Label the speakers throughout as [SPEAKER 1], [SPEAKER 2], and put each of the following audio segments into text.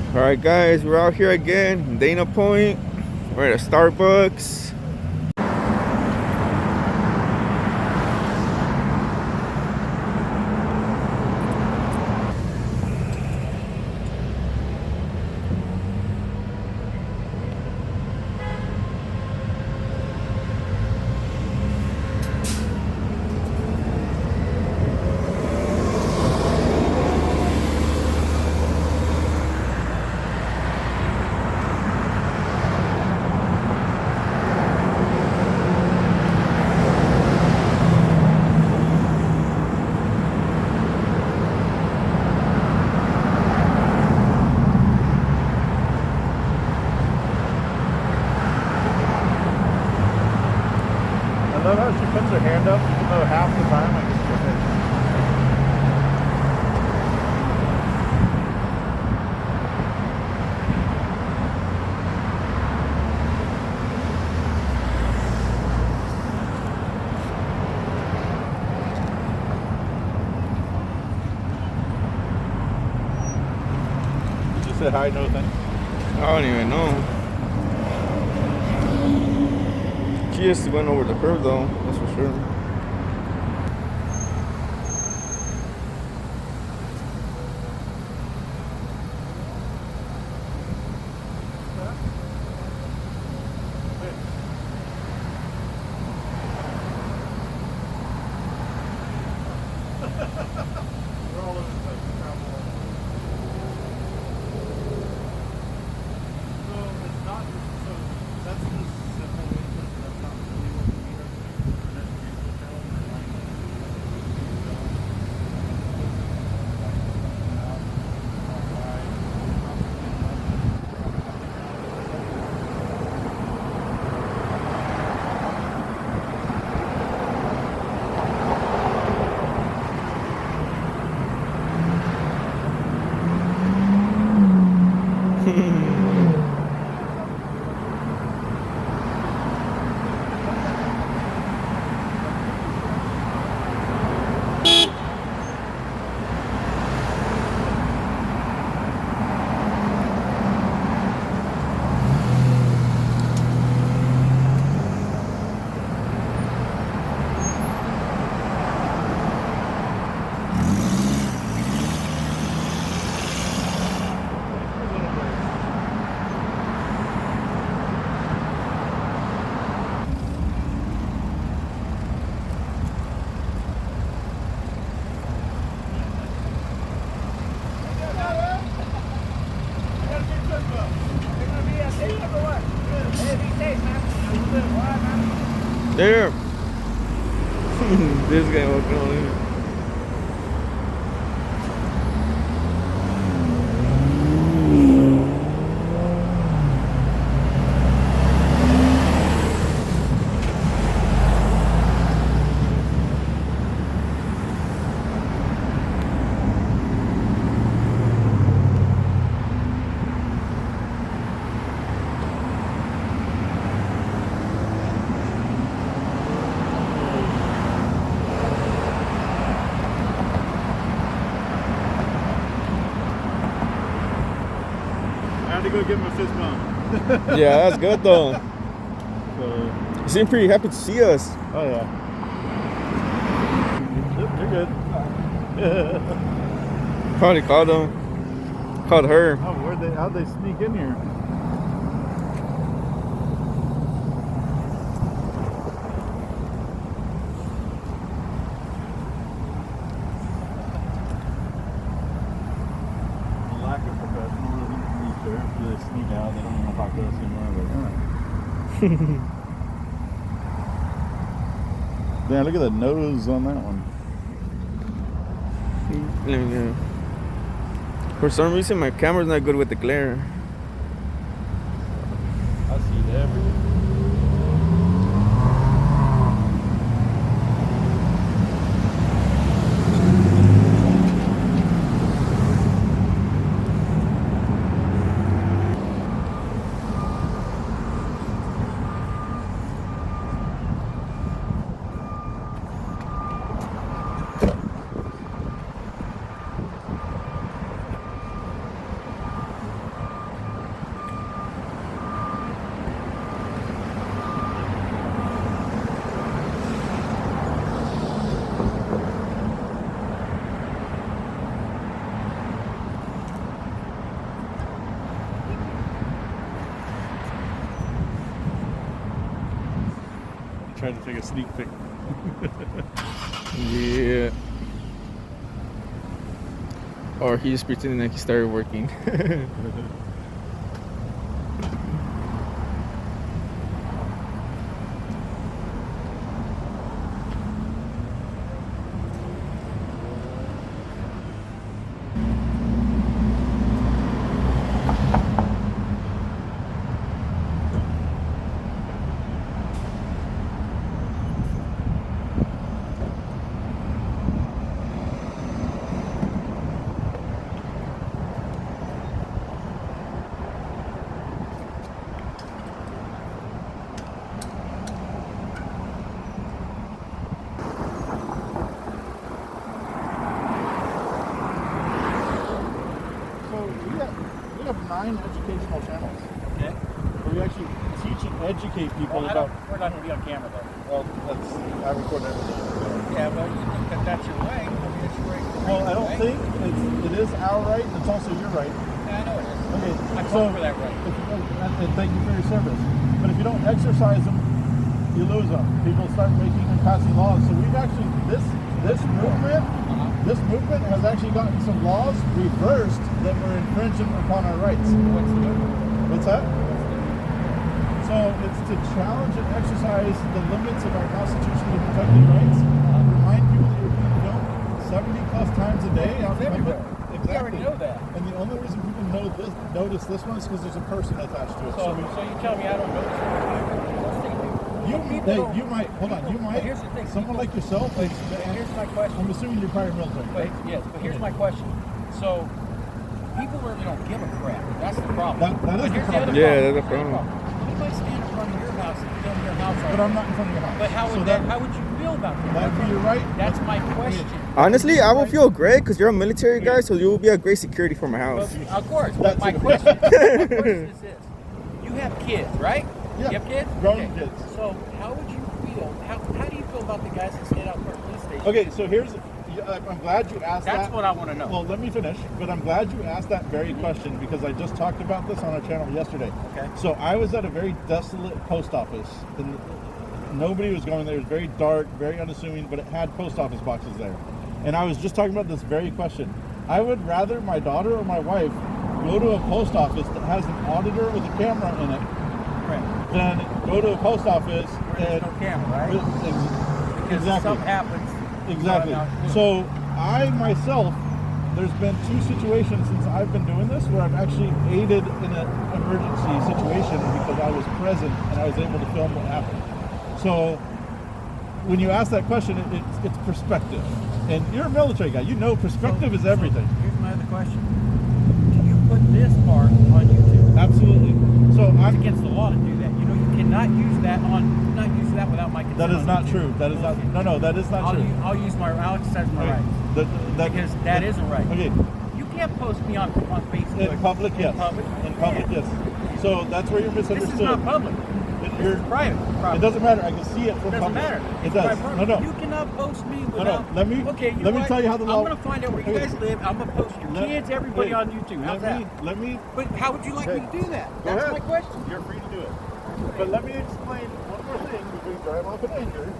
[SPEAKER 1] Alright guys, we're out here again, Dana Point. We're at a Starbucks.
[SPEAKER 2] I love how she puts her hand up, even though half the time I just get it. Did you say hi, no thanks?
[SPEAKER 1] I don't even know. She just went over the curb though, that's for sure.
[SPEAKER 2] We're all over the place. So it's not just, so that's the simple way to put it, that's not really what the meter is. And then change the channel and line
[SPEAKER 1] There. This guy walking on in.
[SPEAKER 2] I had to go give him a fist bump.
[SPEAKER 1] Yeah, that's good though.
[SPEAKER 2] So,
[SPEAKER 1] You seem pretty happy to see us.
[SPEAKER 2] oh yeah. You're good.
[SPEAKER 1] Probably called him. Called her.
[SPEAKER 2] Oh, how'd they sneak in here? The lack of professionalism from these sheriffs. They sneak out, they don't even talk to us anymore. Like, alright. Yeah, look at the nose on that one.
[SPEAKER 1] Yeah. For some reason, my camera's not good with the glare.
[SPEAKER 2] I see everything. trying to take a sneak peek.
[SPEAKER 1] Yeah. Or he's pretending like he started working.
[SPEAKER 2] We have 9 educational channels.
[SPEAKER 3] Okay.
[SPEAKER 2] Where we actually teach and educate people
[SPEAKER 3] Well,
[SPEAKER 2] about.
[SPEAKER 3] we're not going to be on camera though.
[SPEAKER 2] Well, I record everything.
[SPEAKER 3] Yeah, well, you think that that's your right? I mean, it's your right.
[SPEAKER 2] Well, I don't
[SPEAKER 3] right?
[SPEAKER 2] think it is our right. It's also your right.
[SPEAKER 3] Yeah, I know it is.
[SPEAKER 2] Okay,
[SPEAKER 3] I
[SPEAKER 2] so
[SPEAKER 3] fought for that right.
[SPEAKER 2] and thank you for your service. But if you don't exercise them, you lose them. People start making and passing laws. So we've actually this movement has actually gotten some laws reversed that were infringing upon our rights.
[SPEAKER 3] What's the movement?
[SPEAKER 2] What's that? So it's to challenge and exercise the limits of our constitutionally protected rights. Remind people that you're being filmed 70 plus times a day.
[SPEAKER 3] It's everywhere.
[SPEAKER 2] Exactly.
[SPEAKER 3] We already know that.
[SPEAKER 2] And the only reason people notice this one is because there's a person attached to it.
[SPEAKER 3] So you tell me I don't know this?
[SPEAKER 2] You might, hold on, you might,
[SPEAKER 3] here's the thing,
[SPEAKER 2] someone like yourself,
[SPEAKER 3] here's my question.
[SPEAKER 2] I'm assuming you're prior military.
[SPEAKER 3] But, yes, but here's my question. So, people really don't give a crap. That's the problem.
[SPEAKER 2] That is the problem.
[SPEAKER 1] Yeah, that's the problem.
[SPEAKER 3] You might stand in front of your house and film your house.
[SPEAKER 2] But I'm not in front of your house.
[SPEAKER 3] But how would you feel about that?
[SPEAKER 2] That would be your right.
[SPEAKER 3] That's my question.
[SPEAKER 1] Honestly, I will feel great because you're a military guy, so you will be a great security for my house.
[SPEAKER 3] Well, of course. But my question is this. You have kids, right?
[SPEAKER 2] Yeah.
[SPEAKER 3] You have kids?
[SPEAKER 2] Grown
[SPEAKER 3] Okay.
[SPEAKER 2] kids.
[SPEAKER 3] So how would you feel? How do you feel about the guys that stand out for a police station?
[SPEAKER 2] Okay, so I'm glad you asked that.
[SPEAKER 3] That's what I want to know.
[SPEAKER 2] Well, let me finish. But I'm glad you asked that very question because I just talked about this on our channel yesterday.
[SPEAKER 3] Okay.
[SPEAKER 2] So I was at a very desolate post office. And nobody was going there. It was very dark, very unassuming, but it had post office boxes there. And I was just talking about this very question. I would rather my daughter or my wife go to a post office that has an auditor with a camera in it
[SPEAKER 3] Right.
[SPEAKER 2] than go to a post office
[SPEAKER 3] There's no camera, right? Because if something happens.
[SPEAKER 2] Exactly. So I myself, there's been 2 situations since I've been doing this where I've actually aided in an emergency situation because I was present and I was able to film what happened. So when you ask that question, it's perspective. And you're a military guy. You know perspective is everything.
[SPEAKER 3] So here's my other question. Do you put this part on YouTube?
[SPEAKER 2] Absolutely. So
[SPEAKER 3] It's against the law to do that. You know, you cannot use that without my consent.
[SPEAKER 2] that is
[SPEAKER 3] on
[SPEAKER 2] not
[SPEAKER 3] YouTube.
[SPEAKER 2] true. That is not. No, that is not true.
[SPEAKER 3] I'll exercise my rights. Because that is a right.
[SPEAKER 2] Okay.
[SPEAKER 3] You can't post me on Facebook.
[SPEAKER 2] In public, yes.
[SPEAKER 3] In
[SPEAKER 2] public, yes. So that's where you're
[SPEAKER 3] This
[SPEAKER 2] misunderstood.
[SPEAKER 3] is not public.
[SPEAKER 2] You're
[SPEAKER 3] Private.
[SPEAKER 2] It doesn't matter. I can see it from
[SPEAKER 3] It doesn't
[SPEAKER 2] public.
[SPEAKER 3] matter.
[SPEAKER 2] It
[SPEAKER 3] It's
[SPEAKER 2] does.
[SPEAKER 3] private.
[SPEAKER 2] No.
[SPEAKER 3] You cannot post me
[SPEAKER 2] No.
[SPEAKER 3] without.
[SPEAKER 2] Let me.
[SPEAKER 3] Okay.
[SPEAKER 2] Let me tell you how the law.
[SPEAKER 3] I'm gonna find out where you guys live. I'm gonna post your kids, everybody on YouTube. How's that?
[SPEAKER 2] Let me.
[SPEAKER 3] But how would you like me to do that?
[SPEAKER 2] Go
[SPEAKER 3] That's
[SPEAKER 2] ahead.
[SPEAKER 3] my question.
[SPEAKER 2] You're free to do it. But let me explain one more thing before you drive off in anger.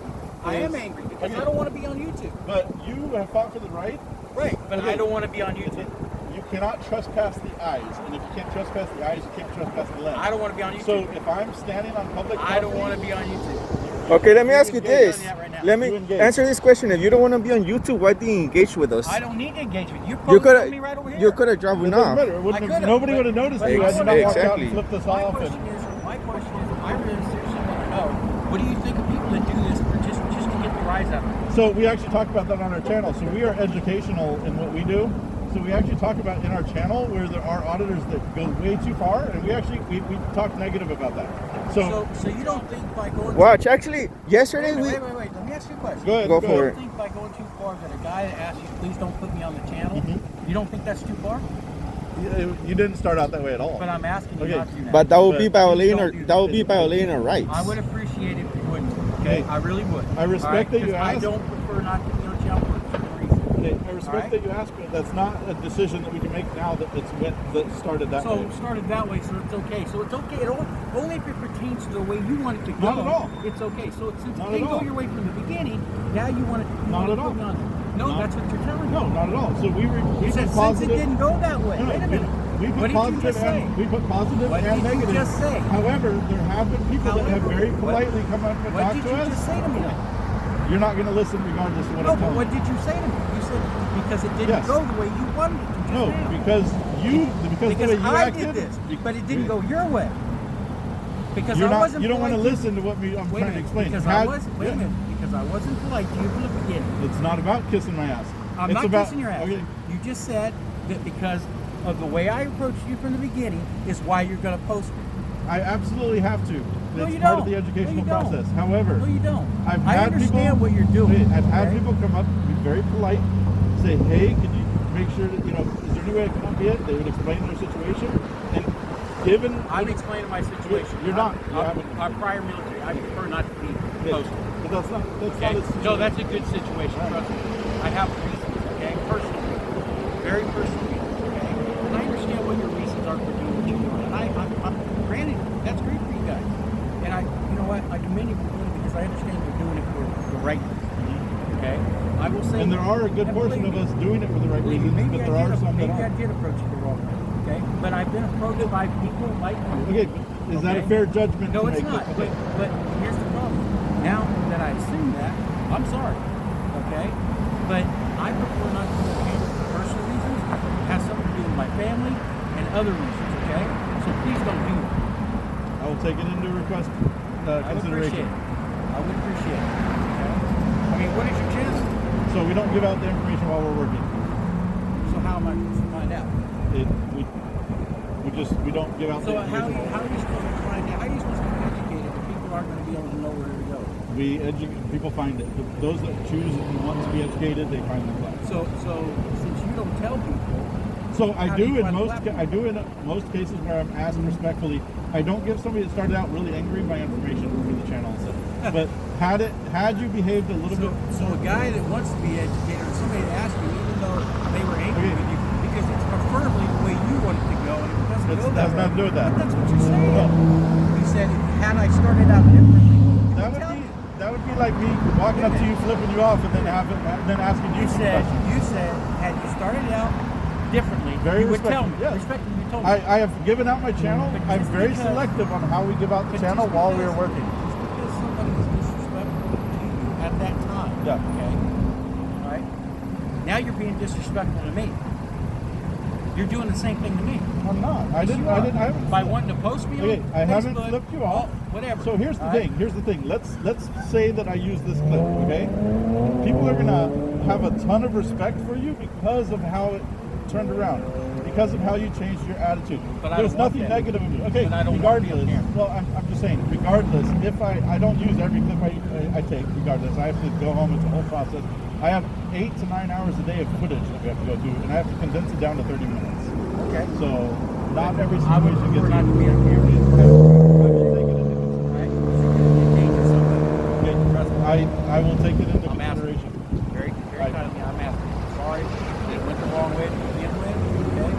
[SPEAKER 3] I am angry because I don't want to be on YouTube.
[SPEAKER 2] But you have fought for the right.
[SPEAKER 3] Right. But
[SPEAKER 2] Okay.
[SPEAKER 3] I don't want to be on YouTube.
[SPEAKER 2] You cannot trespass the eyes, and if you can't trespass the eyes, you can't trespass the lens.
[SPEAKER 3] I don't want to be on YouTube.
[SPEAKER 2] So if I'm standing on public
[SPEAKER 3] I don't
[SPEAKER 2] property,
[SPEAKER 3] want to be on YouTube.
[SPEAKER 1] Okay, let me ask you
[SPEAKER 3] engage
[SPEAKER 1] this.
[SPEAKER 3] on that right now.
[SPEAKER 1] Let
[SPEAKER 2] You
[SPEAKER 1] me
[SPEAKER 2] engage.
[SPEAKER 1] answer this question. If you don't want to be on YouTube, why do you engage with us?
[SPEAKER 3] I don't need to engage with you.
[SPEAKER 1] You
[SPEAKER 3] Posted
[SPEAKER 1] could
[SPEAKER 3] me right over here.
[SPEAKER 1] you could have dropped
[SPEAKER 2] it
[SPEAKER 1] it
[SPEAKER 2] doesn't
[SPEAKER 1] off.
[SPEAKER 2] matter. It wouldn't
[SPEAKER 3] I
[SPEAKER 2] have-
[SPEAKER 3] could've,
[SPEAKER 2] nobody
[SPEAKER 3] but-
[SPEAKER 2] would have noticed
[SPEAKER 3] but
[SPEAKER 2] you had you not walked out
[SPEAKER 1] exactly.
[SPEAKER 2] and flipped this
[SPEAKER 3] My
[SPEAKER 2] off.
[SPEAKER 3] question is, I really seriously want to know, what do you think of people that do this for just to get the rise out of it?
[SPEAKER 2] So we actually talk about that on our channel. So we are educational in what we do. So we actually talk about in our channel where there are auditors that go way too far, and we talk negative about that. So
[SPEAKER 3] you don't think by going
[SPEAKER 1] Watch, actually, yesterday
[SPEAKER 3] wait,
[SPEAKER 1] we.
[SPEAKER 3] wait, let me ask you a question.
[SPEAKER 2] go ahead.
[SPEAKER 1] Go
[SPEAKER 3] You
[SPEAKER 1] for
[SPEAKER 3] don't
[SPEAKER 1] it.
[SPEAKER 3] think by going too far that a guy that asks you, please don't put me on the channel,
[SPEAKER 2] Mm-hmm.
[SPEAKER 3] you don't think that's too far?
[SPEAKER 2] You didn't start out that way at all.
[SPEAKER 3] But I'm asking you
[SPEAKER 2] Okay.
[SPEAKER 3] not to do that.
[SPEAKER 1] But that would be
[SPEAKER 2] But
[SPEAKER 1] violating
[SPEAKER 3] don't
[SPEAKER 1] our
[SPEAKER 3] do
[SPEAKER 1] that would be violating our rights.
[SPEAKER 3] I would appreciate it if you wouldn't.
[SPEAKER 2] Okay.
[SPEAKER 3] I really would.
[SPEAKER 2] I respect that you
[SPEAKER 3] I
[SPEAKER 2] asked.
[SPEAKER 3] don't prefer not to be on channel for a certain reason.
[SPEAKER 2] Okay, I respect
[SPEAKER 3] Alright.
[SPEAKER 2] that you asked, but that's not a decision that we can make now that that started that
[SPEAKER 3] So
[SPEAKER 2] way.
[SPEAKER 3] it started that way, so it's okay. So it's okay. Only if it pertains to the way you want it to go.
[SPEAKER 2] Not at all.
[SPEAKER 3] It's okay. So since
[SPEAKER 2] Not
[SPEAKER 3] it didn't
[SPEAKER 2] at all.
[SPEAKER 3] go your way from the beginning, now you want it. You
[SPEAKER 2] Not
[SPEAKER 3] want
[SPEAKER 2] at
[SPEAKER 3] to
[SPEAKER 2] all.
[SPEAKER 3] put me on there. No,
[SPEAKER 2] No.
[SPEAKER 3] that's what you're telling me.
[SPEAKER 2] No, not at all. So we
[SPEAKER 3] You said
[SPEAKER 2] put
[SPEAKER 3] since
[SPEAKER 2] positive.
[SPEAKER 3] it didn't go that way.
[SPEAKER 2] No,
[SPEAKER 3] Wait a minute.
[SPEAKER 2] we put
[SPEAKER 3] What did you
[SPEAKER 2] positive
[SPEAKER 3] just say?
[SPEAKER 2] and we put positive
[SPEAKER 3] What
[SPEAKER 2] and
[SPEAKER 3] did you
[SPEAKER 2] negative.
[SPEAKER 3] just say?
[SPEAKER 2] However, there have been people that have very
[SPEAKER 3] However,
[SPEAKER 2] politely come up and
[SPEAKER 3] What
[SPEAKER 2] talked
[SPEAKER 3] did
[SPEAKER 2] to
[SPEAKER 3] you
[SPEAKER 2] us.
[SPEAKER 3] just say to me? Then?
[SPEAKER 2] You're not going to listen regardless of what
[SPEAKER 3] No,
[SPEAKER 2] I'm
[SPEAKER 3] but
[SPEAKER 2] telling
[SPEAKER 3] what
[SPEAKER 2] you.
[SPEAKER 3] did you say to me? You said because it didn't
[SPEAKER 2] Yes.
[SPEAKER 3] go the way you wanted it to. Just
[SPEAKER 2] No,
[SPEAKER 3] now.
[SPEAKER 2] because the way you
[SPEAKER 3] I
[SPEAKER 2] acted.
[SPEAKER 3] did this, but it didn't go your way. Because
[SPEAKER 2] You're
[SPEAKER 3] I
[SPEAKER 2] not.
[SPEAKER 3] wasn't.
[SPEAKER 2] You don't want to
[SPEAKER 3] polite
[SPEAKER 2] listen to what I'm
[SPEAKER 3] Wait a
[SPEAKER 2] trying to
[SPEAKER 3] minute,
[SPEAKER 2] explain.
[SPEAKER 3] because
[SPEAKER 2] Had-
[SPEAKER 3] I was. Wait
[SPEAKER 2] yeah.
[SPEAKER 3] a minute, because I wasn't polite to you from the beginning.
[SPEAKER 2] It's not about kissing my ass.
[SPEAKER 3] I'm
[SPEAKER 2] it's
[SPEAKER 3] not
[SPEAKER 2] about,
[SPEAKER 3] kissing your ass.
[SPEAKER 2] Okay.
[SPEAKER 3] You just said that because of the way I approached you from the beginning is why you're going to post me.
[SPEAKER 2] I absolutely have to.
[SPEAKER 3] No,
[SPEAKER 2] It's
[SPEAKER 3] you
[SPEAKER 2] part
[SPEAKER 3] don't.
[SPEAKER 2] of the educational
[SPEAKER 3] No, you don't.
[SPEAKER 2] process. However,
[SPEAKER 3] No, you don't.
[SPEAKER 2] I've
[SPEAKER 3] I
[SPEAKER 2] had
[SPEAKER 3] understand
[SPEAKER 2] people,
[SPEAKER 3] what you're doing.
[SPEAKER 2] I've had
[SPEAKER 3] okay?
[SPEAKER 2] people come up, be very polite, say, "Hey, can you make sure that is there any way I can help you?" They would explain their situation, and given
[SPEAKER 3] I'm explaining my situation.
[SPEAKER 2] You're not. You
[SPEAKER 3] I'm
[SPEAKER 2] haven't.
[SPEAKER 3] prior military. I prefer not to be posted.
[SPEAKER 2] but that's not
[SPEAKER 3] Okay?
[SPEAKER 2] a situation.
[SPEAKER 3] No, that's a good situation. Trust me. I have reasons. Okay, personal, very personal reasons. Okay, and I understand what your reasons are for doing what you're doing. And I'm granted, that's great for you guys. And you know what? I commend you for doing it because I understand you're doing it for the right reasons. Okay, I will say.
[SPEAKER 2] And there are a good
[SPEAKER 3] and
[SPEAKER 2] portion
[SPEAKER 3] believe
[SPEAKER 2] of
[SPEAKER 3] me,
[SPEAKER 2] us doing it for the right
[SPEAKER 3] believe me,
[SPEAKER 2] reasons, but there are some that
[SPEAKER 3] maybe I
[SPEAKER 2] aren't.
[SPEAKER 3] did approach it the wrong way. Okay, but I've been approached by people like you.
[SPEAKER 2] Okay, but is that a
[SPEAKER 3] Okay?
[SPEAKER 2] fair judgment
[SPEAKER 3] No,
[SPEAKER 2] to
[SPEAKER 3] it's
[SPEAKER 2] make?
[SPEAKER 3] not. But here's the problem. Now that I assume that, I'm sorry. Okay? But I prefer not to do it for personal reasons. It has something to do with my family and other reasons, okay? So please don't do that.
[SPEAKER 2] I will take it into request
[SPEAKER 3] I would appreciate
[SPEAKER 2] consideration.
[SPEAKER 3] it. I would appreciate it. Okay? I mean, what is your chance?
[SPEAKER 2] So we don't give out the information while we're working.
[SPEAKER 3] So how am I supposed to find out?
[SPEAKER 2] We don't give out
[SPEAKER 3] So
[SPEAKER 2] the
[SPEAKER 3] how are
[SPEAKER 2] information.
[SPEAKER 3] you supposed to find out? How are you supposed to be educated if people aren't going to be able to know where to go?
[SPEAKER 2] People find it. Those that choose and want to be educated, they find the class.
[SPEAKER 3] So since you don't tell people,
[SPEAKER 2] So I
[SPEAKER 3] How do
[SPEAKER 2] do
[SPEAKER 3] you
[SPEAKER 2] in
[SPEAKER 3] find the
[SPEAKER 2] most
[SPEAKER 3] platform?
[SPEAKER 2] I do in most cases where I'm asked respectfully. I don't give somebody that started out really angry my information for the channel and stuff. But had you behaved a little bit.
[SPEAKER 3] So a guy that wants to be educated, or somebody to ask you, even though they were angry
[SPEAKER 2] Okay.
[SPEAKER 3] with you, because it's preferably the way you want it to go, and if it doesn't
[SPEAKER 2] That's-
[SPEAKER 3] go that
[SPEAKER 2] has
[SPEAKER 3] way,
[SPEAKER 2] nothing to do with that.
[SPEAKER 3] but that's what you're saying.
[SPEAKER 2] No.
[SPEAKER 3] You said, had I started out differently, you
[SPEAKER 2] That
[SPEAKER 3] would
[SPEAKER 2] would
[SPEAKER 3] tell
[SPEAKER 2] be
[SPEAKER 3] me.
[SPEAKER 2] that would be like me walking up to you, flipping you off, and then asking you some questions.
[SPEAKER 3] You said, had you started out differently,
[SPEAKER 2] Very
[SPEAKER 3] you would tell me.
[SPEAKER 2] respectful, yes.
[SPEAKER 3] Respectfully, you told me.
[SPEAKER 2] I have given out my channel.
[SPEAKER 3] But
[SPEAKER 2] I'm
[SPEAKER 3] just
[SPEAKER 2] very
[SPEAKER 3] because-
[SPEAKER 2] selective on how we give out the
[SPEAKER 3] But
[SPEAKER 2] channel
[SPEAKER 3] just
[SPEAKER 2] while we
[SPEAKER 3] because-
[SPEAKER 2] are working.
[SPEAKER 3] Just because somebody was disrespectful to you at that time.
[SPEAKER 2] Yeah.
[SPEAKER 3] Okay. All right. Now you're being disrespectful to me. You're doing the same thing to me.
[SPEAKER 2] I'm not. I
[SPEAKER 3] Yes,
[SPEAKER 2] didn't.
[SPEAKER 3] you
[SPEAKER 2] I
[SPEAKER 3] are.
[SPEAKER 2] didn't. I haven't.
[SPEAKER 3] By wanting to post me on
[SPEAKER 2] Okay, I haven't
[SPEAKER 3] Facebook,
[SPEAKER 2] flipped you off.
[SPEAKER 3] Whatever.
[SPEAKER 2] So here's the
[SPEAKER 3] All
[SPEAKER 2] thing.
[SPEAKER 3] right?
[SPEAKER 2] Here's the thing. Let's say that I use this clip. Okay. People are gonna have a ton of respect for you because of how it turned around, because of how you changed your attitude.
[SPEAKER 3] But I
[SPEAKER 2] There's
[SPEAKER 3] don't want
[SPEAKER 2] nothing
[SPEAKER 3] that.
[SPEAKER 2] negative in you. Okay.
[SPEAKER 3] But I don't want to be on
[SPEAKER 2] regardless.
[SPEAKER 3] camera.
[SPEAKER 2] Well, I'm just saying. Regardless, if I don't use every clip I take. Regardless, I have to go home. It's a whole process. I have 8 to 9 hours a day of footage that we have to go through, and I have to condense it down to 30 minutes.
[SPEAKER 3] Okay.
[SPEAKER 2] So not every
[SPEAKER 3] I would
[SPEAKER 2] situation
[SPEAKER 3] prefer
[SPEAKER 2] gets
[SPEAKER 3] not to be
[SPEAKER 2] used.
[SPEAKER 3] on camera.
[SPEAKER 2] I will take it into
[SPEAKER 3] All right. You're dangerous somebody.
[SPEAKER 2] Okay,
[SPEAKER 3] Trust me.
[SPEAKER 2] I will take it into
[SPEAKER 3] I'm asking.
[SPEAKER 2] consideration.
[SPEAKER 3] Very
[SPEAKER 2] Right.
[SPEAKER 3] kind of me. I'm asking. Sorry that it went the wrong way to begin with. Okay.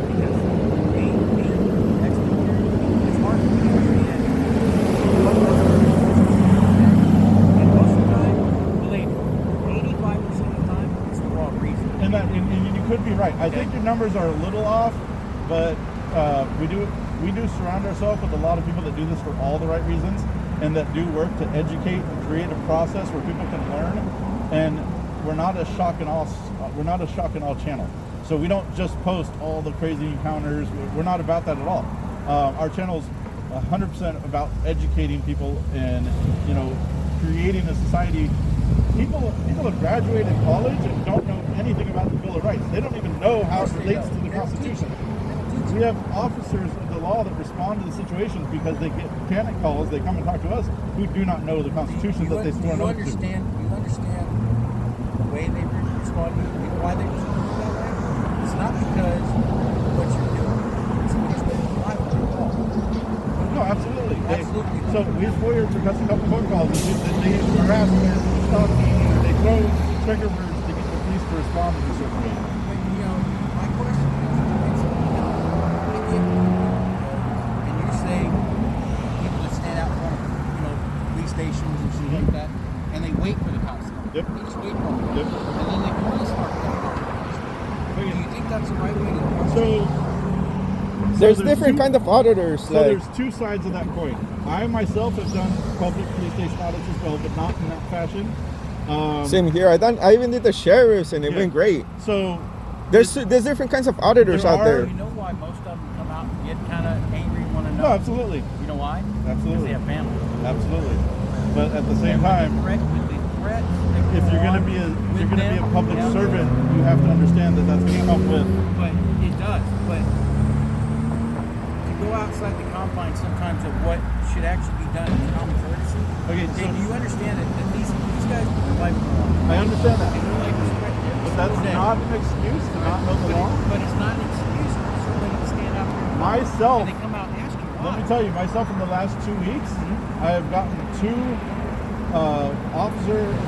[SPEAKER 3] Because being ex-military, it's hard for me to understand. And most of the time, believe me, 85% of the time, it's the wrong reason.
[SPEAKER 2] And you could be right. I think your numbers are a little off, but we do surround ourselves with a lot of people that do this for all the right reasons and that do work to educate and create a process where people can learn. And we're not a shock and awe channel. So we don't just post all the crazy encounters. We're not about that at all. Our channel is 100% about educating people and creating a society. People have graduated college and don't know anything about the Bill of Rights. They don't even know how it relates to the Constitution. We have officers of the law that respond to the situations because they get panic calls. They come and talk to us who do not know the Constitution that they swore an oath to.
[SPEAKER 3] Do you understand the way they respond to you? You know why they respond to you that way? It's not because of what you're doing. It's because they rely on your law.
[SPEAKER 2] No, absolutely.
[SPEAKER 3] Absolutely.
[SPEAKER 2] So we've foiled for a couple phone calls. They harass me, they stop me, they throw trigger words to get respond in a certain way.
[SPEAKER 3] But, you know, my question is, I get, and you say people that stand out in front of, you know, police stations and shit like that, and they wait for the cops to come.
[SPEAKER 2] Yep.
[SPEAKER 3] They just wait for them.
[SPEAKER 2] Yep.
[SPEAKER 3] And then they come and start do you think that's the right way to do it?
[SPEAKER 2] So
[SPEAKER 1] There's
[SPEAKER 2] there's
[SPEAKER 1] different
[SPEAKER 2] two-
[SPEAKER 1] kind of auditors.
[SPEAKER 2] So
[SPEAKER 1] like,
[SPEAKER 2] there's two sides of that coin. I myself have done public police station audits as well, but not in that fashion.
[SPEAKER 1] same here. I even did the sheriffs, and it
[SPEAKER 2] Yeah.
[SPEAKER 1] went great.
[SPEAKER 2] So
[SPEAKER 1] There's different kinds of auditors
[SPEAKER 2] There
[SPEAKER 1] out
[SPEAKER 2] are-
[SPEAKER 1] there.
[SPEAKER 3] You know why most of them come out and get kind of angry and want to know?
[SPEAKER 2] no, absolutely,
[SPEAKER 3] You know why? Because
[SPEAKER 2] absolutely,
[SPEAKER 3] they have families.
[SPEAKER 2] absolutely. But at the same time,
[SPEAKER 3] With the threats
[SPEAKER 2] if you're going to be a public servant, you have to understand that that's going to come with.
[SPEAKER 3] But it does. But to go outside the confines sometimes of what should actually be done in common courtesy.
[SPEAKER 2] Okay,
[SPEAKER 3] Do
[SPEAKER 2] so
[SPEAKER 3] you understand that these guys put their life on the line?
[SPEAKER 2] I understand that,
[SPEAKER 3] And their life is threatened every
[SPEAKER 2] but that's
[SPEAKER 3] single day.
[SPEAKER 2] not an excuse to not know the law.
[SPEAKER 3] But it's not an excuse for somebody to stand up here
[SPEAKER 2] Myself,
[SPEAKER 3] and they come out and ask you why.
[SPEAKER 2] let me tell you, myself in the last 2 weeks, I have gotten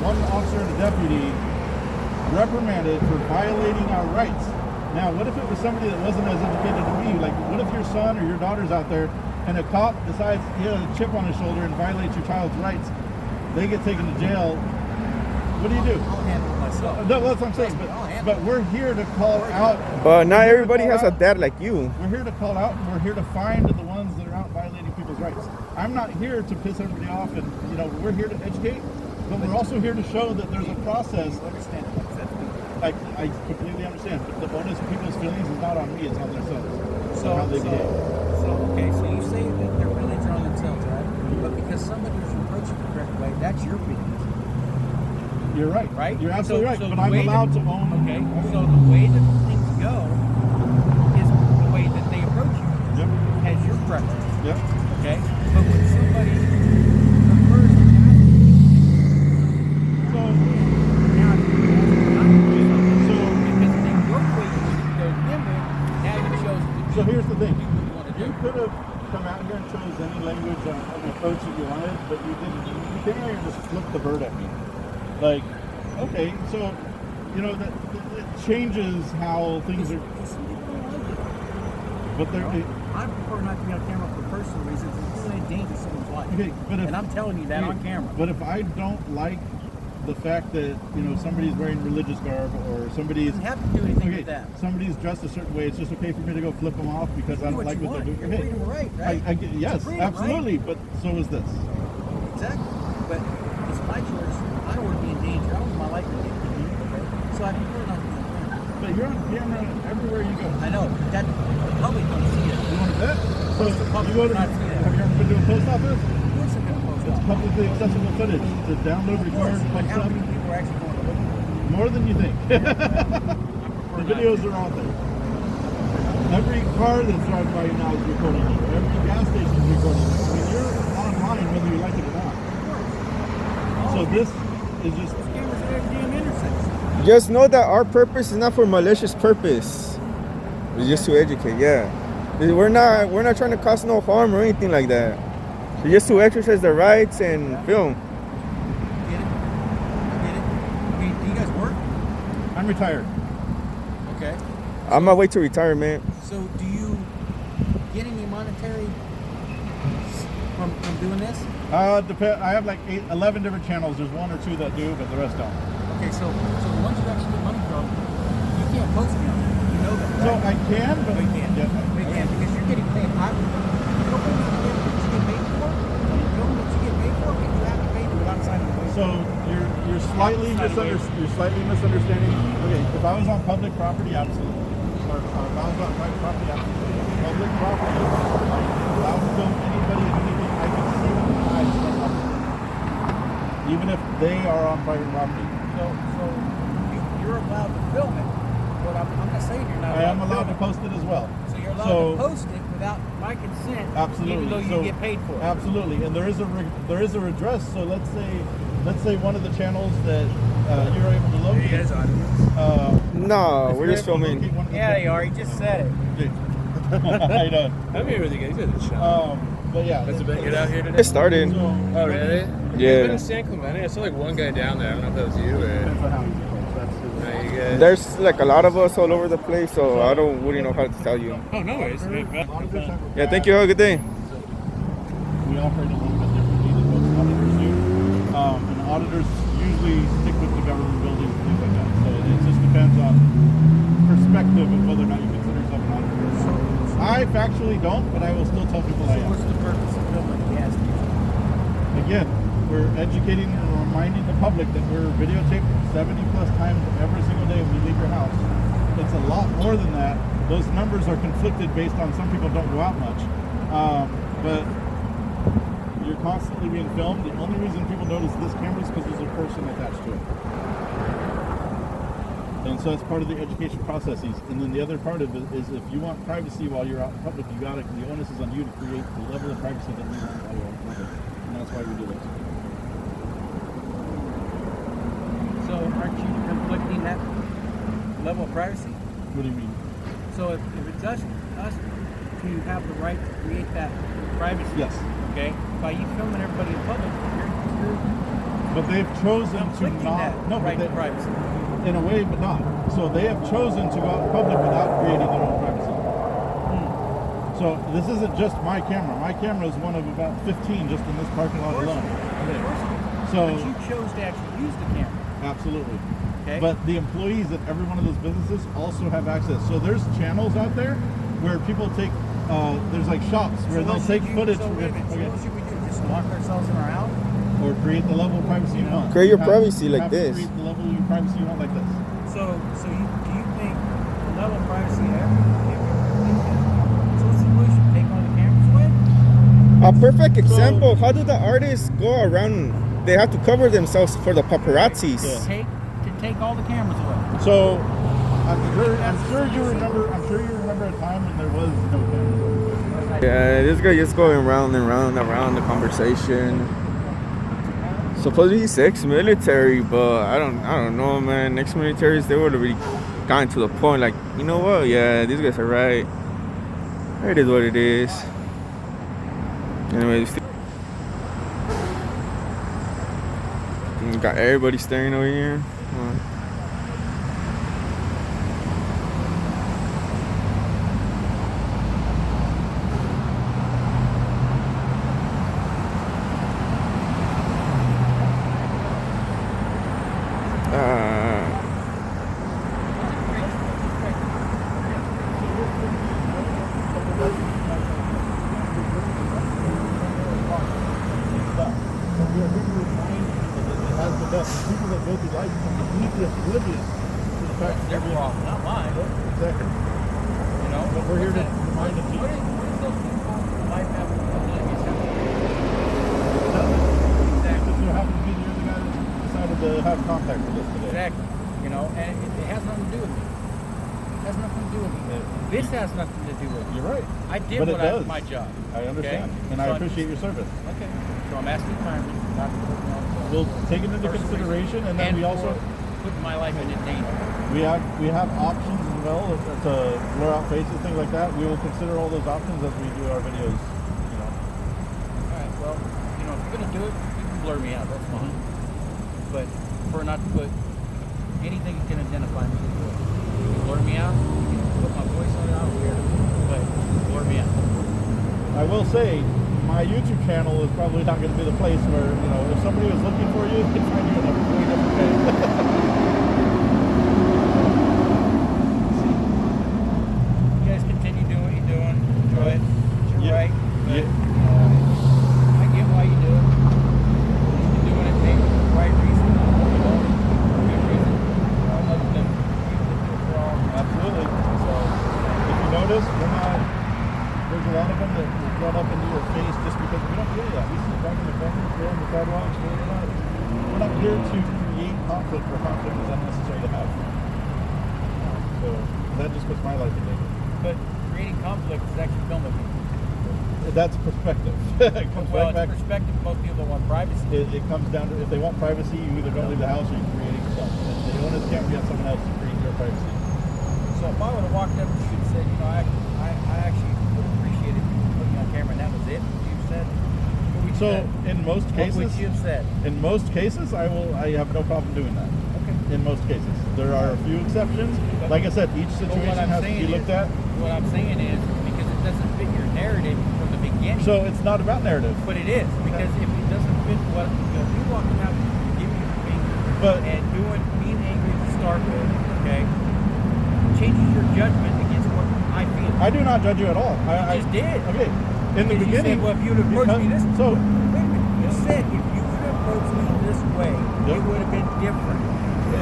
[SPEAKER 2] one officer and a deputy reprimanded for violating our rights. Now, what if it was somebody that wasn't as educated as me? Like, what if your son or your daughter's out there and a cop decides he has a chip on his shoulder and violates your child's rights? They get taken to jail. What do you do?
[SPEAKER 3] I'll handle it myself.
[SPEAKER 2] No, that's what I'm saying. But we're here to call out.
[SPEAKER 1] But not
[SPEAKER 2] we're here to
[SPEAKER 1] everybody
[SPEAKER 2] call
[SPEAKER 1] has a
[SPEAKER 2] out-
[SPEAKER 1] dad like you.
[SPEAKER 2] We're here to call out, and we're here to find the ones that are out violating people's rights. I'm not here to piss everybody off, and we're here to educate, but we're also here to show that there's a process.
[SPEAKER 3] I understand it. That's good.
[SPEAKER 2] I completely understand, but the onus of people's feelings is not on me; it's on themselves. So how they behave.
[SPEAKER 3] Okay, so you say that their feelings are on themselves, right? But because somebody is approaching the correct way, that's your feelings.
[SPEAKER 2] You're right.
[SPEAKER 3] Right?
[SPEAKER 2] You're absolutely right.
[SPEAKER 3] So
[SPEAKER 2] But
[SPEAKER 3] the
[SPEAKER 2] I'm
[SPEAKER 3] way
[SPEAKER 2] allowed
[SPEAKER 3] that-
[SPEAKER 2] to own.
[SPEAKER 3] Okay, so the way that things go is the way that they approach you
[SPEAKER 2] Yep.
[SPEAKER 3] as your preference.
[SPEAKER 2] Yep.
[SPEAKER 3] Okay? But when somebody prefers to ask
[SPEAKER 2] So
[SPEAKER 3] now you not to do something.
[SPEAKER 2] So
[SPEAKER 3] Because they work way you go dimmer, now you chose to
[SPEAKER 2] So here's the thing.
[SPEAKER 3] do what you want to do.
[SPEAKER 2] You could have come out here and chose any language on approach that you wanted, but you didn't. You came here and just flipped the bird at me. Like, okay, so that it changes how things are.
[SPEAKER 3] Because some people don't like it.
[SPEAKER 2] But they're
[SPEAKER 3] I prefer not to be on camera for personal reasons. It's going to endanger someone's life.
[SPEAKER 2] okay. But if
[SPEAKER 3] And I'm telling you that on camera.
[SPEAKER 2] But if I don't like the fact that somebody's wearing religious garb or
[SPEAKER 3] You
[SPEAKER 2] somebody's
[SPEAKER 3] don't have to do anything with that.
[SPEAKER 2] somebody's dressed a certain way, it's just okay for me to go flip them off because I
[SPEAKER 3] Do
[SPEAKER 2] don't
[SPEAKER 3] what
[SPEAKER 2] like
[SPEAKER 3] you
[SPEAKER 2] what
[SPEAKER 3] want.
[SPEAKER 2] they're
[SPEAKER 3] Your
[SPEAKER 2] doing.
[SPEAKER 3] freedom of right, right?
[SPEAKER 2] I get, yes,
[SPEAKER 3] It's freedom,
[SPEAKER 2] absolutely. But so is this.
[SPEAKER 3] Exactly. But it's my choice. I don't want to be in danger. I want my life in danger. Okay? So I prefer not to be on camera.
[SPEAKER 2] But you're on camera everywhere you go.
[SPEAKER 3] I know. That the public don't see it.
[SPEAKER 2] You want to bet? So
[SPEAKER 3] Most of the public
[SPEAKER 2] you go to,
[SPEAKER 3] do not see that.
[SPEAKER 2] have you ever been to a post office?
[SPEAKER 3] Of course I'm going to post
[SPEAKER 2] It's
[SPEAKER 3] up.
[SPEAKER 2] publicly accessible footage to download,
[SPEAKER 3] Of course.
[SPEAKER 2] record,
[SPEAKER 3] But
[SPEAKER 2] post
[SPEAKER 3] how
[SPEAKER 2] up.
[SPEAKER 3] many people are actually going to look at it?
[SPEAKER 2] More than you think.
[SPEAKER 3] I
[SPEAKER 2] The
[SPEAKER 3] prefer not
[SPEAKER 2] videos
[SPEAKER 3] to.
[SPEAKER 2] are out there. Every car that's driving by you now is recording you. Every gas station is recording you. I mean, you're online whether you like it or not. So this is just
[SPEAKER 3] There's cameras at every damn intersection.
[SPEAKER 1] Just know that our purpose is not for malicious purpose. It's just to educate. Yeah, we're not trying to cause no harm or anything like that. It's just to exercise the rights and film.
[SPEAKER 3] Get it? Get it? Okay, do you guys work?
[SPEAKER 2] I'm retired.
[SPEAKER 3] Okay.
[SPEAKER 1] I'm on my way to retirement.
[SPEAKER 3] So do you get any monetary from doing this?
[SPEAKER 2] I have like 11 different channels. There's one or two that do, but the rest don't.
[SPEAKER 3] Okay, so the ones you actually get money from, you can't post me on that. You know that,
[SPEAKER 2] So
[SPEAKER 3] right?
[SPEAKER 2] I can, but
[SPEAKER 3] We can.
[SPEAKER 2] Yeah.
[SPEAKER 3] We can because you're getting paid. You don't know what you get paid for. You know what you get paid for, and you have to pay me without signing the waiver.
[SPEAKER 2] So you're slightly misunderstanding. Okay, if I was on public property, absolutely. Or if I was on private property, absolutely. Public property, I'm allowed to film anybody and anything. I can see them in the eyes from public. Even if they are on private property.
[SPEAKER 3] So you're allowed to film it, but I'm not saying you're not.
[SPEAKER 2] I am allowed to
[SPEAKER 3] film
[SPEAKER 2] post it as well.
[SPEAKER 3] it. So you're allowed to post it without my consent,
[SPEAKER 2] Absolutely.
[SPEAKER 3] even though you
[SPEAKER 2] So-
[SPEAKER 3] get paid for it.
[SPEAKER 2] Absolutely, and there is a redress. So let's say one of the channels that you're able to locate.
[SPEAKER 4] Are you guys audience?
[SPEAKER 1] No,
[SPEAKER 2] if
[SPEAKER 1] we're
[SPEAKER 2] you're
[SPEAKER 1] just
[SPEAKER 2] able to
[SPEAKER 1] filming.
[SPEAKER 2] locate one of the
[SPEAKER 3] Yeah, you are. He just said it.
[SPEAKER 2] I know.
[SPEAKER 4] I'm here with you guys. You guys are chill.
[SPEAKER 2] But yeah.
[SPEAKER 4] Has it been good out here today?
[SPEAKER 1] It started.
[SPEAKER 2] So,
[SPEAKER 4] Oh, really?
[SPEAKER 1] Yeah.
[SPEAKER 4] You've been in San Clemente? I saw like one guy down there. I don't know if that was you or...
[SPEAKER 2] depends on how he's approached. That's his.
[SPEAKER 4] No, you guess.
[SPEAKER 1] There's like a lot of us all over the place, so I don't really know how to tell you.
[SPEAKER 4] Oh, no worries.
[SPEAKER 2] Auditors have a
[SPEAKER 1] Yeah, thank you. Have a good day.
[SPEAKER 2] We operate a little bit differently than most auditors do. And auditors usually stick with the government buildings and things like that. So it just depends on perspective of whether or not you consider yourself an auditor. I factually don't, but I will still tell people I
[SPEAKER 3] So
[SPEAKER 2] am.
[SPEAKER 3] what's the purpose of filming the gas station?
[SPEAKER 2] Again, we're educating and reminding the public that we're videotaped 70 plus times every single day when you leave your house. It's a lot more than that. Those numbers are conflicted based on some people don't go out much. But you're constantly being filmed. The only reason people notice this camera is because there's a person attached to it. And so that's part of the education processes. And then the other part of it is if you want privacy while you're out in public, the onus is on you to create the level of privacy that you want while you're out in public. And that's why we do this.
[SPEAKER 3] So aren't you conflicting that level of privacy?
[SPEAKER 2] What do you mean?
[SPEAKER 3] So if it's us to have the right to create that privacy,
[SPEAKER 2] Yes.
[SPEAKER 3] okay, by you filming everybody in public, you're
[SPEAKER 2] But they've chosen to
[SPEAKER 3] conflicting
[SPEAKER 2] not.
[SPEAKER 3] that
[SPEAKER 2] No,
[SPEAKER 3] right
[SPEAKER 2] but
[SPEAKER 3] to privacy.
[SPEAKER 2] in a way, but not. So they have chosen to go out in public without creating their own privacy. So this isn't just my camera. My camera is one of about 15 just in this parking lot alone. So
[SPEAKER 3] But you chose to actually use the camera.
[SPEAKER 2] absolutely.
[SPEAKER 3] Okay.
[SPEAKER 2] But the employees at every one of those businesses also have access. So there's channels out there where people take. There's like shops where they'll take footage.
[SPEAKER 3] So wait a minute. So what should we do? Just lock ourselves in our house?
[SPEAKER 2] Or create the level of privacy you want.
[SPEAKER 1] Create your
[SPEAKER 2] You
[SPEAKER 1] privacy
[SPEAKER 2] you
[SPEAKER 1] like
[SPEAKER 2] have to
[SPEAKER 1] this.
[SPEAKER 2] Create the level of privacy you want like this.
[SPEAKER 3] So do you think the level of privacy so what's the solution? Take all the cameras away?
[SPEAKER 1] A perfect example. How do the artists go around? They have to cover themselves for the paparazzis.
[SPEAKER 2] Yeah.
[SPEAKER 3] Take all the cameras away.
[SPEAKER 2] So I'm sure you remember a time when there was no cameras.
[SPEAKER 1] Yeah, this guy just going round and round and round the conversation. Supposedly he's ex-military, but I don't know, man. Ex-militaries, they would have really gotten to the point, like, you know what? Yeah, these guys are right. It is what it is. Anyways, got everybody staring over here.
[SPEAKER 2] People that go through life are completely oblivious to the fact that
[SPEAKER 3] Their problem, not mine.
[SPEAKER 2] Exactly.
[SPEAKER 3] You know,
[SPEAKER 2] But we're here to remind the people.
[SPEAKER 3] What is those people might have oblivious to?
[SPEAKER 2] Just so happen to be the other guy that decided to have contact with us today.
[SPEAKER 3] Exactly. You know, and it has nothing to do with me. It has nothing to do with me. This has nothing to do with me.
[SPEAKER 2] You're right.
[SPEAKER 3] I did
[SPEAKER 2] But it does.
[SPEAKER 3] my job.
[SPEAKER 2] I understand.
[SPEAKER 3] Okay?
[SPEAKER 2] And
[SPEAKER 3] So
[SPEAKER 2] I appreciate your service.
[SPEAKER 3] Okay. So I'm asking kindly not to put me on the
[SPEAKER 2] We'll take it into
[SPEAKER 3] personal
[SPEAKER 2] consideration,
[SPEAKER 3] reason,
[SPEAKER 2] and then we also
[SPEAKER 3] put my life in danger.
[SPEAKER 2] we have options as well to blur out faces, things like that. We will consider all those options as we do our videos. You know.
[SPEAKER 3] All right. Well, you know, if you're gonna do it, you can blur me out. That's fine. But for not to put anything you can identify me, you do it. You can blur me out. You can put my voice on it. I don't care. But blur me out.
[SPEAKER 2] I will say, my YouTube channel is probably not going to be the place where, you know, if somebody was looking for you, they'd find you in a way different way.
[SPEAKER 3] You guys continue doing what you're doing. Enjoy it. You're
[SPEAKER 2] Yeah.
[SPEAKER 3] right. But,
[SPEAKER 2] Yeah.
[SPEAKER 3] I get why you do it. You're doing it maybe for the right reason. You know, for a good reason. Other than people that do it for all.
[SPEAKER 2] Absolutely. So, if you notice, there's a lot of them that will run up into your face just because we don't do that. We sit back in the corner, we're on the sidewalks, we're not here to create conflict where conflict is unnecessary to have. So, that just puts my life in danger.
[SPEAKER 3] But creating conflict is actually filming people.
[SPEAKER 2] That's perspective. It comes
[SPEAKER 3] Well,
[SPEAKER 2] right back.
[SPEAKER 3] it's perspective. Most people don't want privacy.
[SPEAKER 2] It comes down to, if they want privacy, you either don't leave the house or you're creating stuff. And the onus can't be on someone else to create your privacy.
[SPEAKER 3] So if I would have walked up to you and said, you know, I actually would appreciate it if you put me on camera and that was it, you said, what would you
[SPEAKER 2] So
[SPEAKER 3] say?
[SPEAKER 2] in most cases,
[SPEAKER 3] What would you have said?
[SPEAKER 2] I have no problem doing that.
[SPEAKER 3] Okay.
[SPEAKER 2] in most cases. There are a few exceptions. Like I said, each situation has to be looked at.
[SPEAKER 3] What I'm saying is, because it doesn't fit your narrative from the beginning.
[SPEAKER 2] So it's not about narrative.
[SPEAKER 3] But it is, because if it doesn't fit what you walking out giving your finger and being angry to start with, okay, changes your judgment against what I feel.
[SPEAKER 2] I do not judge you at all. I
[SPEAKER 3] just did.
[SPEAKER 2] Okay. In the beginning,
[SPEAKER 3] you said, well, if you'd approached me this
[SPEAKER 2] so
[SPEAKER 3] wait a minute. You said if you would have approached me this way, it would have been different.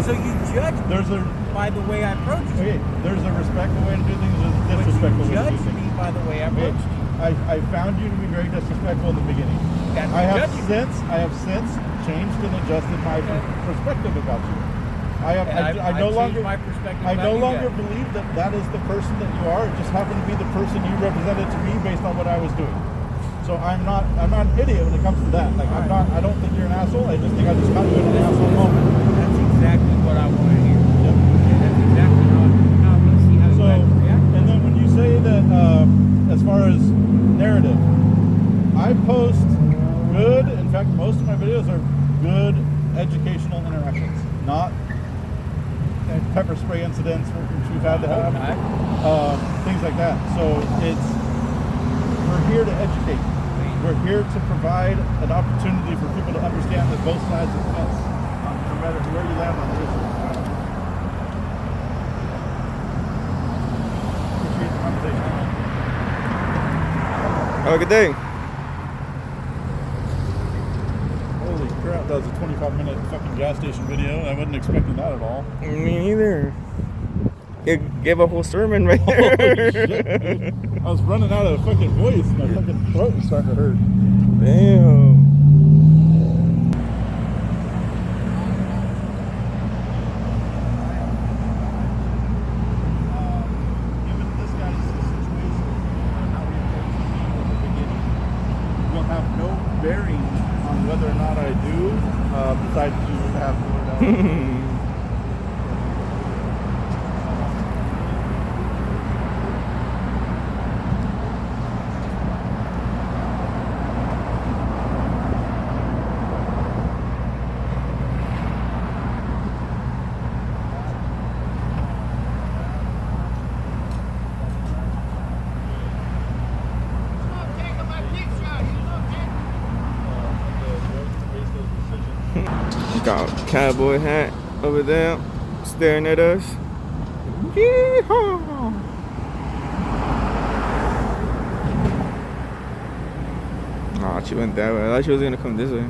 [SPEAKER 3] So you judge me by the way I approached you.
[SPEAKER 2] Okay, there's a respectful way to do things, there's a disrespectful way to do
[SPEAKER 3] judge
[SPEAKER 2] things.
[SPEAKER 3] me by the way I approached you.
[SPEAKER 2] I found you to be very disrespectful in the beginning. I have since changed and adjusted my perspective about you. I no longer believe that is the person that you are. It just happened to be the person you represented to me based on what I was doing. So I'm not an idiot when it comes to that. Like I don't think you're an asshole. I just think I just caught you in an asshole moment.
[SPEAKER 3] That's exactly what I want to hear. Yep. And that's exactly how I want to see how you guys react.
[SPEAKER 2] And then when you say that as far as narrative, I post good, in fact most of my videos are good educational interactions, not pepper spray incidents which we've had to have, things like that. So we're here to educate. We're here to provide an opportunity for people to understand that both sides of the fence, no matter where you land on the issue. Appreciate the conversation.
[SPEAKER 1] Have a good day.
[SPEAKER 2] Holy crap, that was a 25-minute fucking gas station video. I wasn't expecting that at all.
[SPEAKER 1] Me neither. It gave a whole sermon right there.
[SPEAKER 2] Holy shit, dude. I was running out of fucking voice. My fucking throat was starting to hurt.
[SPEAKER 1] Damn.
[SPEAKER 2] Given this guy's situation and how he approached me in the beginning, will have no bearing on whether or not I do decide to have the word out.
[SPEAKER 1] Got a cowboy hat over there, staring at us. Yeehaw! Oh, she went that way. I thought she was gonna come this way.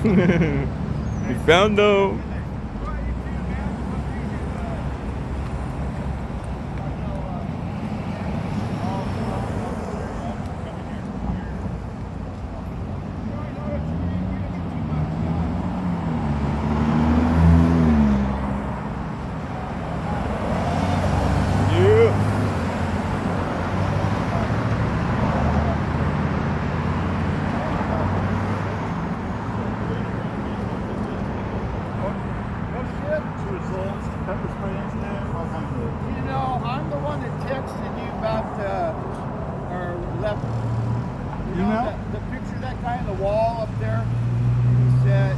[SPEAKER 1] We found them.
[SPEAKER 3] You know, I'm the one that texted you about or left the picture of that guy on the wall up there. He said,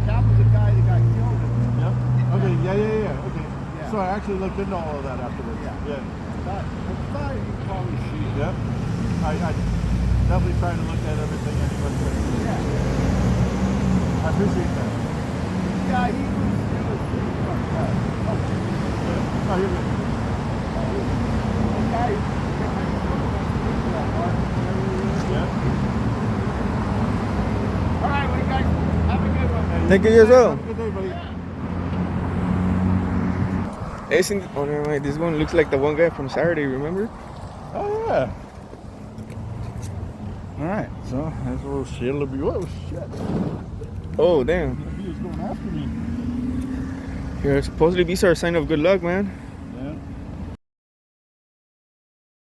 [SPEAKER 3] that was the guy that got killed.
[SPEAKER 2] Yep. Okay, yeah. Okay. Yeah. So I actually looked into all of that afterwards. Yeah.
[SPEAKER 3] I thought you probably see it.
[SPEAKER 2] Yep. I definitely trying to look at everything anyway.
[SPEAKER 3] Yeah.
[SPEAKER 2] I appreciate that.
[SPEAKER 3] Yeah, it was pretty fucked up.
[SPEAKER 2] Oh, you're good.
[SPEAKER 3] The guy
[SPEAKER 1] Thank you as well.
[SPEAKER 2] Have a good day, buddy.
[SPEAKER 1] Oh, never mind. This one looks like the one guy from Saturday, remember?
[SPEAKER 2] Oh yeah. All right, so that's a little shit. Oh shit!
[SPEAKER 1] Oh, damn.
[SPEAKER 2] He was going after me.
[SPEAKER 1] Here, supposedly these are a sign of good luck, man.